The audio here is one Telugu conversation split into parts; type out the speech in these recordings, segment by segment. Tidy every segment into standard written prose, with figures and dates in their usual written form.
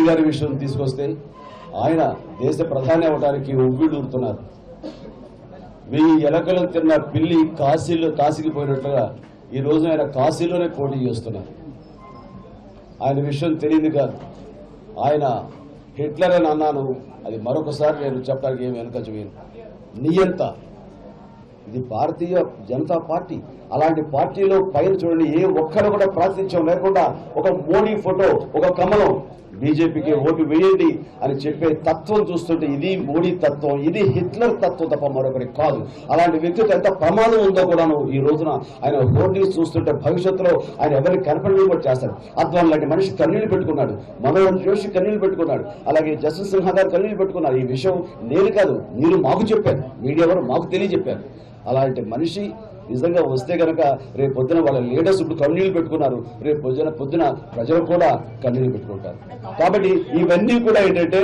మోడీ గారి విషయం తీసుకొస్తే ఆయన దేశ ప్రధాని అవడానికి ఉవ్విళ్ళూరుతున్నారు. 1000 ఎలకలు తిన్న పిల్లి కాశీకి పోయినట్లుగా ఈ రోజు ఆయన కాశీలోనే పోటీ చేస్తున్నారు. ఆయన విషయం తెలియదు కాదు. ఆయన హిట్లర్ అని అన్నాను, అది మరొకసారి నేను చెప్పడానికి ఏమి వెనక చేయను. నియంత ఇది భారతీయ జనతా పార్టీ. అలాంటి పార్టీలో పైన చూడండి, ఏ ఒక్కరు కూడా ప్రాతినిధ్యం లేకుండా ఒక మోడీ ఫోటో, ఒక కమలం, బీజేపీకి ఓటు వేయండి అని చెప్పే తత్వం చూస్తుంటే ఇది మోడీ తత్వం, ఇది హిట్లర్ తత్వం తప్ప మరొకటి కాదు. అలాంటి వ్యక్తితో ఎంత ప్రమాదం ఉందో కూడాను ఈ రోజున ఆయన హోర్డింగ్స్ చూస్తుంటే భవిష్యత్తులో ఆయన ఎవరికి కనపడి కూడా చేస్తారు. అద్వాన్ లాంటి మనిషి కన్నీళ్లు పెట్టుకున్నాడు, మనోహర్ జోషి కన్నీళ్లు పెట్టుకున్నాడు, అలాగే జస్వంత్ సిన్హా గారు కన్నీళ్లు పెట్టుకున్నారు. ఈ విషయం నేను కాదు, మీరు మాకు చెప్పారు, మీడియా వారు మాకు తెలియజెప్పారు. అలాంటి మనిషి నిజంగా వస్తే కనుక రేపు పొద్దున వాళ్ళ లీడర్స్ ఇప్పుడు కన్నీళ్లు పెట్టుకున్నారు, రేపు పొద్దున ప్రజలు కూడా కన్నీళ్లు పెట్టుకుంటారు. కాబట్టి ఇవన్నీ కూడా ఏంటంటే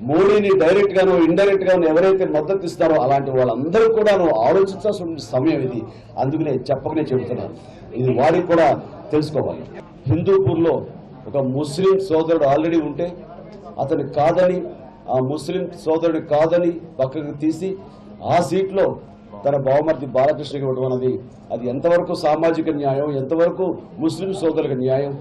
మోడీని డైరెక్ట్ గాను ఇండైరెక్ట్ గాను ఎవరైతే మద్దతు ఇస్తారో అలాంటి వాళ్ళందరూ కూడా ఆలోచించాల్సిన సమయం ఇది. అందుకనే చెప్పకనే చెబుతున్నారు, ఇది వారికి కూడా తెలుసుకోవాలి. హిందూపూర్లో ఒక ముస్లిం సోదరుడు ఆల్రెడీ ఉంటే అతను కాదని, ఆ ముస్లిం సోదరుడు కాదని పక్కకు తీసి ఆ సీట్లో తన బావమర్ది బాలకృష్ణకి ఇవ్వడం అన్నది అది ఎంతవరకు సామాజిక న్యాయం, ఎంతవరకు ముస్లిం సోదరులకు న్యాయం?